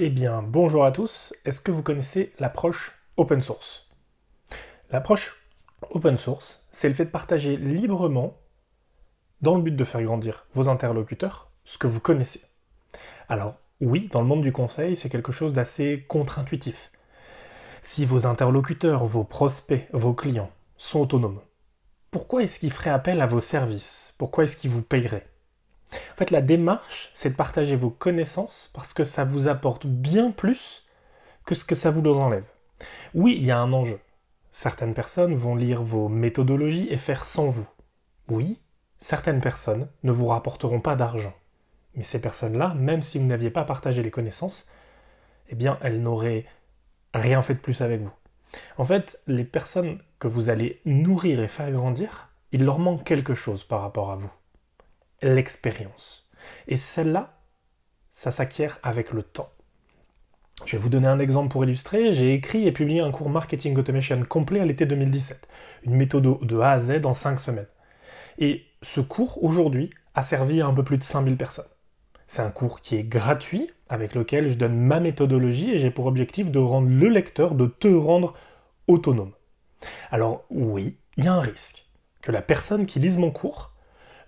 Eh bien, bonjour à tous. Est-ce que vous connaissez l'approche open source? L'approche open source, c'est le fait de partager librement, dans le but de faire grandir vos interlocuteurs, ce que vous connaissez. Alors, oui, dans le monde du conseil, c'est quelque chose d'assez contre-intuitif. Si vos interlocuteurs, vos prospects, vos clients sont autonomes, pourquoi est-ce qu'ils feraient appel à vos services? Pourquoi est-ce qu'ils vous paieraient? En fait, la démarche, c'est de partager vos connaissances parce que ça vous apporte bien plus que ce que ça vous enlève. Oui, il y a un enjeu. Certaines personnes vont lire vos méthodologies et faire sans vous. Oui, certaines personnes ne vous rapporteront pas d'argent. Mais ces personnes-là, même si vous n'aviez pas partagé les connaissances, eh bien, elles n'auraient rien fait de plus avec vous. En fait, les personnes que vous allez nourrir et faire grandir, il leur manque quelque chose par rapport à vous. L'expérience. Et celle-là, ça s'acquiert avec le temps. Je vais vous donner un exemple pour illustrer. J'ai écrit et publié un cours Marketing Automation complet à l'été 2017. Une méthode de A à Z en 5 semaines. Et ce cours, aujourd'hui, a servi à un peu plus de 5000 personnes. C'est un cours qui est gratuit, avec lequel je donne ma méthodologie et j'ai pour objectif de rendre le lecteur, de te rendre autonome. Alors oui, il y a un risque que la personne qui lise mon cours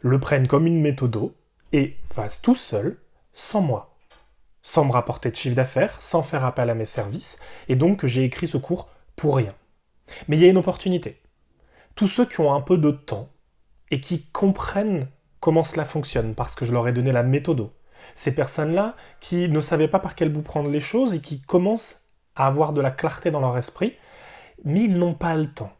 le prenne comme une méthode et fasse tout seul, sans moi, sans me rapporter de chiffre d'affaires, sans faire appel à mes services, et donc que j'ai écrit ce cours pour rien. Mais il y a une opportunité. Tous ceux qui ont un peu de temps et qui comprennent comment cela fonctionne, parce que je leur ai donné la méthode, ces personnes-là qui ne savaient pas par quel bout prendre les choses et qui commencent à avoir de la clarté dans leur esprit, mais ils n'ont pas le temps.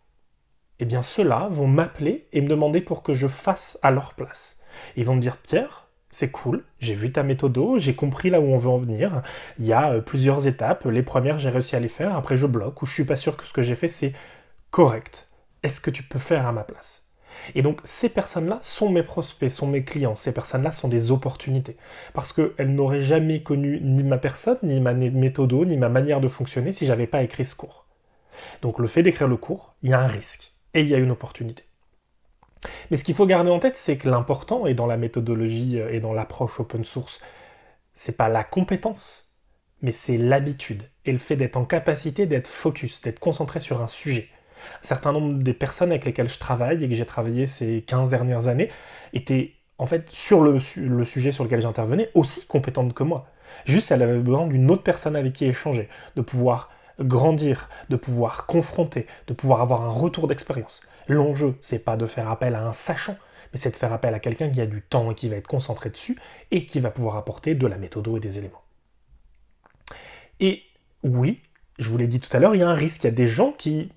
Eh bien, ceux-là vont m'appeler et me demander pour que je fasse à leur place. Ils vont me dire, Pierre, c'est cool, j'ai vu ta méthode, j'ai compris là où on veut en venir. Il y a plusieurs étapes. Les premières, j'ai réussi à les faire. Après, je bloque ou je suis pas sûr que ce que j'ai fait, c'est correct. Est-ce que tu peux faire à ma place? Et donc, ces personnes-là sont mes prospects, sont mes clients. Ces personnes-là sont des opportunités. Parce qu'elles n'auraient jamais connu ni ma personne, ni ma méthode, ni ma manière de fonctionner si j'avais pas écrit ce cours. Donc, le fait d'écrire le cours, il y a un risque. Et il y a une opportunité. Mais ce qu'il faut garder en tête, c'est que l'important, et dans la méthodologie et dans l'approche open source, c'est pas la compétence, mais c'est l'habitude et le fait d'être en capacité d'être focus, d'être concentré sur un sujet. Un certain nombre des personnes avec lesquelles je travaille et que j'ai travaillé ces 15 dernières années étaient en fait sur le sujet sur lequel j'intervenais aussi compétentes que moi. Juste, elle avait besoin d'une autre personne avec qui échanger, de pouvoir grandir, de pouvoir confronter, de pouvoir avoir un retour d'expérience. L'enjeu, c'est pas de faire appel à un sachant, mais c'est de faire appel à quelqu'un qui a du temps et qui va être concentré dessus et qui va pouvoir apporter de la méthode et des éléments. Et oui, je vous l'ai dit tout à l'heure, il y a un risque. Il y a des gens qui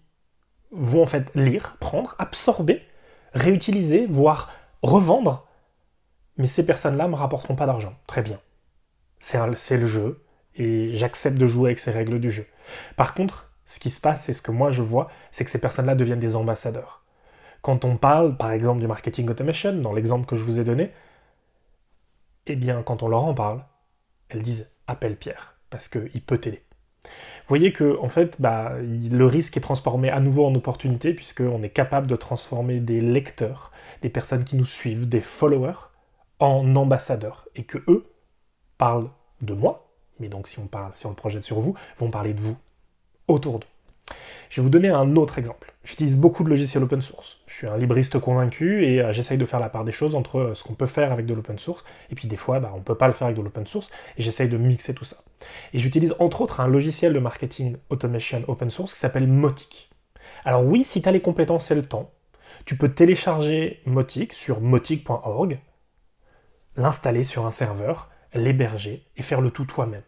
vont en fait lire, prendre, absorber, réutiliser, voire revendre, mais ces personnes-là ne me rapporteront pas d'argent. Très bien. C'est le jeu, et j'accepte de jouer avec ces règles du jeu. Par contre, ce qui se passe, et ce que moi je vois, c'est que ces personnes-là deviennent des ambassadeurs. Quand on parle, par exemple, du marketing automation, dans l'exemple que je vous ai donné, eh bien, quand on leur en parle, elles disent « appelle Pierre », parce qu'il peut t'aider. Vous voyez que, en fait, le risque est transformé à nouveau en opportunité, puisqu'on est capable de transformer des lecteurs, des personnes qui nous suivent, des followers, en ambassadeurs, et que eux parlent de moi, mais donc si on le projette sur vous, vont parler de vous, autour d'eux. Je vais vous donner un autre exemple. J'utilise beaucoup de logiciels open source. Je suis un libriste convaincu et j'essaye de faire la part des choses entre ce qu'on peut faire avec de l'open source et puis des fois on ne peut pas le faire avec de l'open source et j'essaye de mixer tout ça. Et j'utilise entre autres un logiciel de marketing automation open source qui s'appelle Mautic. Alors oui, si tu as les compétences et le temps, tu peux télécharger Mautic sur mautic.org, l'installer sur un serveur, l'héberger et faire le tout toi-même.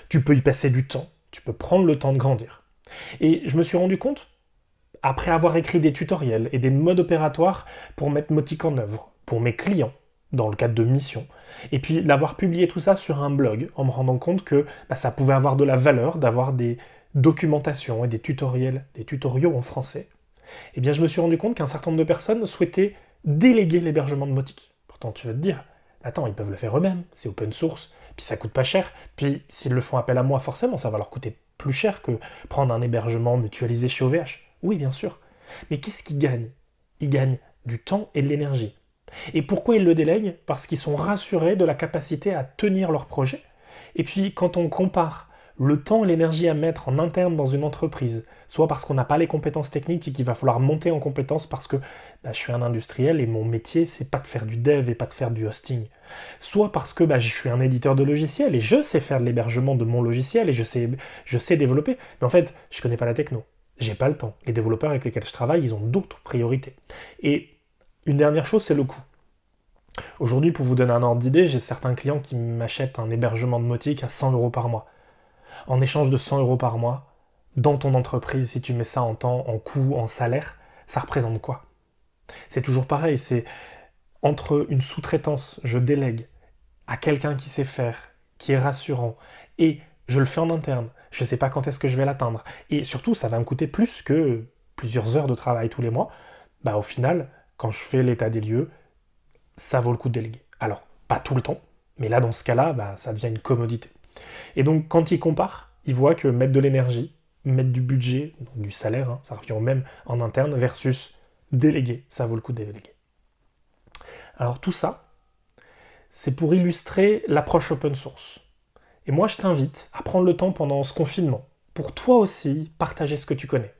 Tu peux y passer du temps, tu peux prendre le temps de grandir. Et je me suis rendu compte, après avoir écrit des tutoriels et des modes opératoires pour mettre Mautic en œuvre, pour mes clients, dans le cadre de missions, et puis l'avoir publié tout ça sur un blog, en me rendant compte que ça pouvait avoir de la valeur d'avoir des documentations et des tutoriaux en français, eh bien je me suis rendu compte qu'un certain nombre de personnes souhaitaient déléguer l'hébergement de Mautic. Pourtant tu vas te dire, attends, ils peuvent le faire eux-mêmes, c'est open source, puis ça coûte pas cher, puis s'ils le font appel à moi, forcément ça va leur coûter plus cher que prendre un hébergement mutualisé chez OVH. Oui, bien sûr. Mais qu'est-ce qu'ils gagnent? Ils gagnent du temps et de l'énergie. Et pourquoi ils le délèguent? Parce qu'ils sont rassurés de la capacité à tenir leur projet Et puis quand on compare le temps et l'énergie à mettre en interne dans une entreprise, soit parce qu'on n'a pas les compétences techniques et qu'il va falloir monter en compétences parce que je suis un industriel et mon métier c'est pas de faire du dev et pas de faire du hosting, soit parce que je suis un éditeur de logiciels et je sais faire de l'hébergement de mon logiciel et je sais développer, mais en fait je connais pas la techno, j'ai pas le temps. Les développeurs avec lesquels je travaille, ils ont d'autres priorités. Et une dernière chose, c'est le coût. Aujourd'hui, pour vous donner un ordre d'idée, j'ai certains clients qui m'achètent un hébergement de Mautic à 100 euros par mois. En échange de 100 euros par mois, dans ton entreprise, si tu mets ça en temps, en coût, en salaire, ça représente quoi? C'est toujours pareil, c'est entre une sous-traitance, je délègue à quelqu'un qui sait faire, qui est rassurant, et je le fais en interne, je ne sais pas quand est-ce que je vais l'atteindre, et surtout ça va me coûter plus que plusieurs heures de travail tous les mois, au final, quand je fais l'état des lieux, ça vaut le coup de déléguer. Alors, pas tout le temps, mais là dans ce cas-là, ça devient une commodité. Et donc quand ils comparent, ils voient que mettre de l'énergie, mettre du budget, donc du salaire, ça revient au même en interne, versus déléguer, ça vaut le coup de déléguer. Alors tout ça, c'est pour illustrer l'approche open source. Et moi, je t'invite à prendre le temps pendant ce confinement pour toi aussi partager ce que tu connais.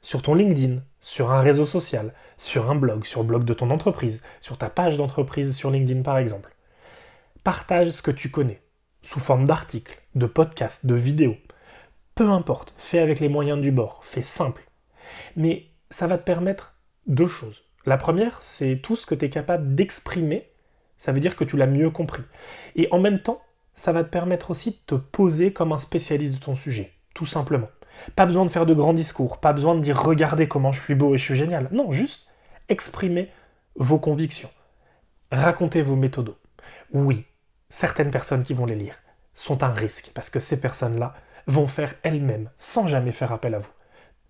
Sur ton LinkedIn, sur un réseau social, sur un blog, sur le blog de ton entreprise, sur ta page d'entreprise sur LinkedIn par exemple. Partage ce que tu connais, sous forme d'articles, de podcasts, de vidéos. Peu importe, fais avec les moyens du bord, fais simple. Mais ça va te permettre deux choses. La première, c'est tout ce que tu es capable d'exprimer, ça veut dire que tu l'as mieux compris. Et en même temps, ça va te permettre aussi de te poser comme un spécialiste de ton sujet, tout simplement. Pas besoin de faire de grands discours, pas besoin de dire regardez comment je suis beau et je suis génial. Non, juste exprimer vos convictions. Racontez vos méthodos. Oui, certaines personnes qui vont les lire sont un risque parce que ces personnes-là vont faire elles-mêmes sans jamais faire appel à vous.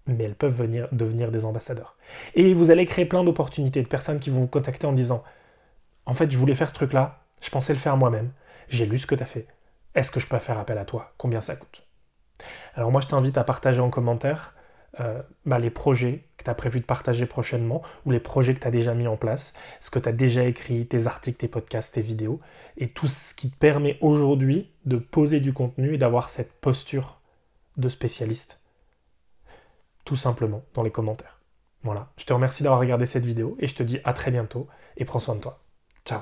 Mais elles peuvent devenir des ambassadeurs. Et vous allez créer plein d'opportunités de personnes qui vont vous contacter en disant en fait, je voulais faire ce truc-là, je pensais le faire moi-même, j'ai lu ce que tu as fait. Est-ce que je peux faire appel à toi? Combien ça coûte? Alors moi, je t'invite à partager en commentaire les projets que tu as prévu de partager prochainement ou les projets que tu as déjà mis en place, ce que tu as déjà écrit, tes articles, tes podcasts, tes vidéos, et tout ce qui te permet aujourd'hui de poser du contenu et d'avoir cette posture de spécialiste, tout simplement, dans les commentaires. Voilà, je te remercie d'avoir regardé cette vidéo et je te dis à très bientôt et prends soin de toi. Ciao.